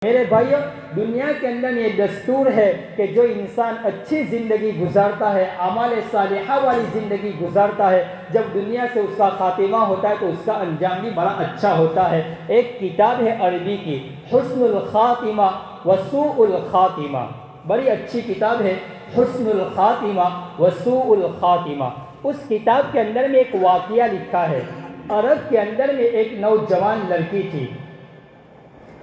میرے بھائیوں، دنیا کے اندر یہ دستور ہے کہ جو انسان اچھی زندگی گزارتا ہے، اعمال صالحہ والی زندگی گزارتا ہے، جب دنیا سے اس کا خاتمہ ہوتا ہے تو اس کا انجام بھی بڑا اچھا ہوتا ہے۔ ایک کتاب ہے عربی کی، حسن الخاتمہ وسوء الخاتمہ، بڑی اچھی کتاب ہے، حسن الخاتمہ وسوء الخاتمہ۔ اس کتاب کے اندر میں ایک واقعہ لکھا ہے۔ عرب کے اندر میں ایک نوجوان لڑکی تھی،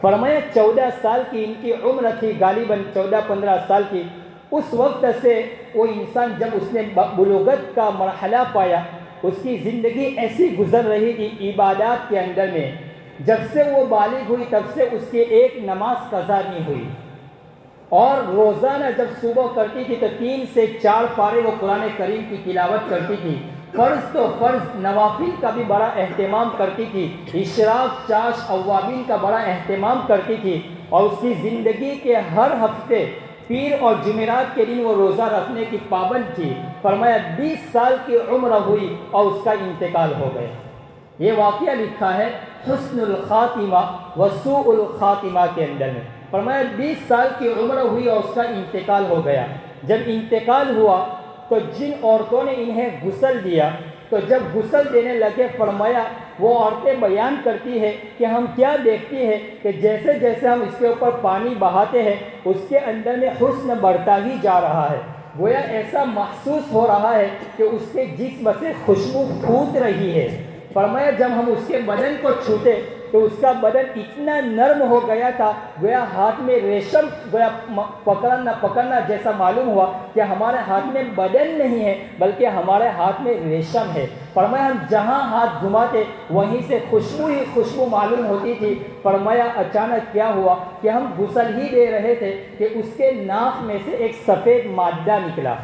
فرمایا 14 سال کی ان کی عمر تھی، غالباً 14-15 سال کی۔ اس وقت سے وہ انسان جب اس نے بلوغت کا مرحلہ پایا، اس کی زندگی ایسی گزر رہی تھی عبادات کے اندر میں۔ جب سے وہ بالغ ہوئی تب سے اس کی ایک نماز قضا نہیں ہوئی، اور روزانہ جب صبح کرتی تھی تو 3 سے 4 پارے وہ قرآن کریم کی تلاوت کرتی تھی۔ فرض تو فرض، نوافل کا بھی بڑا اہتمام کرتی تھی، اشراق، چاش، اوابین کا بڑا اہتمام کرتی تھی، اور اس کی زندگی کے ہر ہفتے پیر اور جمعرات کے دن وہ روزہ رکھنے کی پابند تھی۔ فرمایا 20 سال کی عمر ہوئی اور اس کا انتقال ہو گیا۔ یہ واقعہ لکھا ہے حسن الخاتمہ وسوء الخاتمہ کے اندر میں۔ فرمایا 20 سال کی عمر ہوئی اور اس کا انتقال ہو گیا۔ جب انتقال ہوا تو جن عورتوں نے انہیں غسل دیا، تو جب غسل دینے لگے، فرمایا وہ عورتیں بیان کرتی ہے کہ ہم کیا دیکھتی ہیں کہ جیسے جیسے ہم اس کے اوپر پانی بہاتے ہیں اس کے اندر میں حسن بڑھتا ہی جا رہا ہے، گویا ایسا محسوس ہو رہا ہے کہ اس کے جسم سے خوشبو پھوٹ رہی ہے۔ فرمایا جب ہم اس کے بدن کو چھوتے تو اس کا بدن اتنا نرم ہو گیا تھا، گویا ہاتھ میں ریشم، گویا پکڑنا جیسا معلوم ہوا کہ ہمارے ہاتھ میں بدن نہیں ہے بلکہ ہمارے ہاتھ میں ریشم ہے۔ فرمایا ہم جہاں ہاتھ گھماتے وہیں سے خوشبو ہی خوشبو معلوم ہوتی تھی۔ فرمایا اچانک کیا ہوا کہ ہم غسل ہی دے رہے تھے کہ اس کے ناک میں سے ایک سفید مادہ نکلا،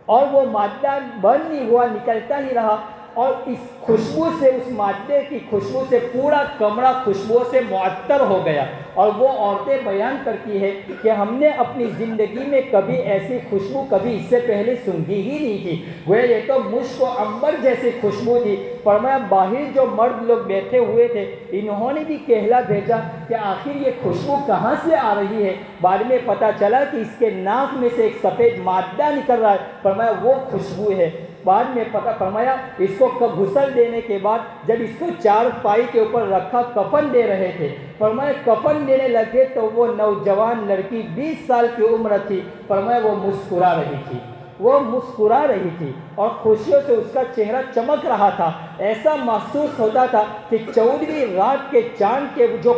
اور وہ مادہ بند نہیں ہوا، نکلتا ہی رہا، اور اس خوشبو سے، اس مادے کی خوشبو سے پورا کمرہ خوشبو سے معطر ہو گیا۔ اور وہ عورتیں بیان کرتی ہے کہ ہم نے اپنی زندگی میں کبھی ایسی خوشبو کبھی اس سے پہلے سنگھی ہی نہیں تھی، وہ یہ تو مشک و عنبر جیسی خوشبو تھی۔ فرمایا باہر جو مرد لوگ بیٹھے ہوئے تھے انہوں نے بھی کہلا بھیجا کہ آخر یہ خوشبو کہاں سے آ رہی ہے۔ بعد میں پتہ چلا کہ اس کے ناک میں سے ایک سفید مادہ نکل رہا ہے۔ فرمایا وہ خوشبو ہے۔ بعد میں پتہ، فرمایا اس کو غسل دینے کے بعد جب اس کو 4 پائی کے اوپر رکھا، کفن دے رہے تھے، فرمایا کفن دینے لگے تو وہ نوجوان لڑکی 20 سال کی عمر تھی، فرمایا وہ مسکرا رہی تھی، وہ مسکرا رہی تھی اور خوشیوں سے اس کا چہرہ چمک رہا تھا۔ ایسا محسوس ہوتا تھا کہ 14ویں رات کے چاند کے جو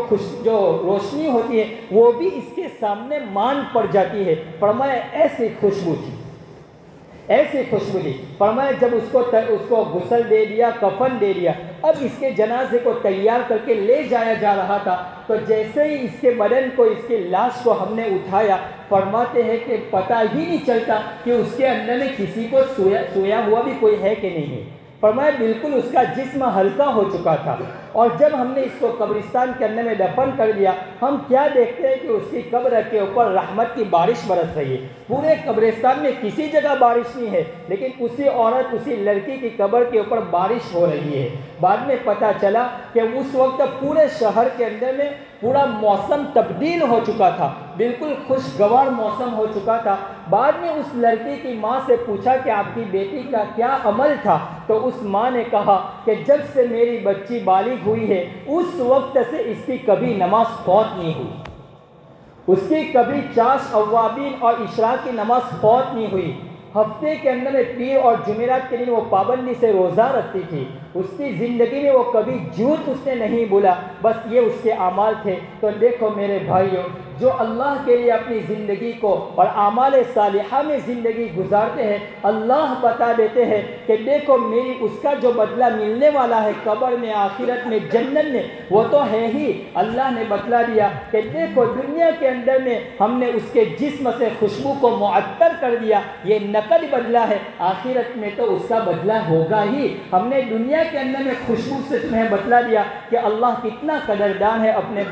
روشنی ہوتی ہے وہ بھی اس کے سامنے مان پڑ جاتی ہے۔ فرمایا ایسی خوشبو تھی، ایسی خوشبو تھی۔ فرمایا جب اس کو غسل دے دیا، کفن دے دیا، اب اس کے جنازے کو تیار کر کے لے جایا جا رہا تھا، تو جیسے ہی اس کے بدن کو، اس کی لاش کو ہم نے اٹھایا، فرماتے ہیں کہ پتہ ہی نہیں چلتا کہ اس کے اندر میں کسی کو سویا ہوا بھی کوئی ہے کہ نہیں ہے۔ فرمایا بالکل اس کا جسم ہلکا ہو چکا تھا، اور جب ہم نے اس کو قبرستان کے اندر میں دفن کر دیا، ہم کیا دیکھتے ہیں کہ اس کی قبر کے اوپر رحمت کی بارش برس رہی ہے۔ پورے قبرستان میں کسی جگہ بارش نہیں ہے، لیکن اسی عورت، اسی لڑکی کی قبر کے اوپر بارش ہو رہی ہے۔ بعد میں پتہ چلا کہ اس وقت پورے شہر کے اندر میں پورا موسم تبدیل ہو چکا تھا، بالکل خوشگوار موسم ہو چکا تھا۔ بعد میں اس لڑکی کی ماں سے پوچھا کہ آپ کی بیٹی کا کیا عمل تھا، تو اس ماں نے کہا کہ جب سے میری بچی بالغ ہوئی ہے اس وقت سے اس کی کبھی نماز فوت نہیں ہوئی، اس کی کبھی چاش، اوابین اور اشراق کی نماز فوت نہیں ہوئی۔ ہفتے کے اندر میں پیر اور جمعرات کے دن وہ پابندی سے روزہ رکھتی تھی۔ اس کی زندگی میں وہ کبھی جھوٹ اس نے نہیں بولا، بس یہ اس کے اعمال تھے۔ تو دیکھو میرے بھائیوں، جو اللہ کے لیے اپنی زندگی کو اور اعمال صالحہ میں زندگی گزارتے ہیں، اللہ بتا دیتے ہیں کہ دیکھو میری اس کا جو بدلہ ملنے والا ہے قبر میں، آخرت میں، جنت میں، وہ تو ہے ہی۔ اللہ نے بتلا دیا کہ دیکھو دنیا کے اندر میں ہم نے اس کے جسم سے خوشبو کو معطر کر دیا، یہ نقد بدلہ ہے، آخرت میں تو اس کا بدلہ ہوگا ہی۔ ہم نے دنیا کے اندر میں خوشبو سے تمہیں بتلا دیا کہ اللہ کتنا قدردان ہے اپنے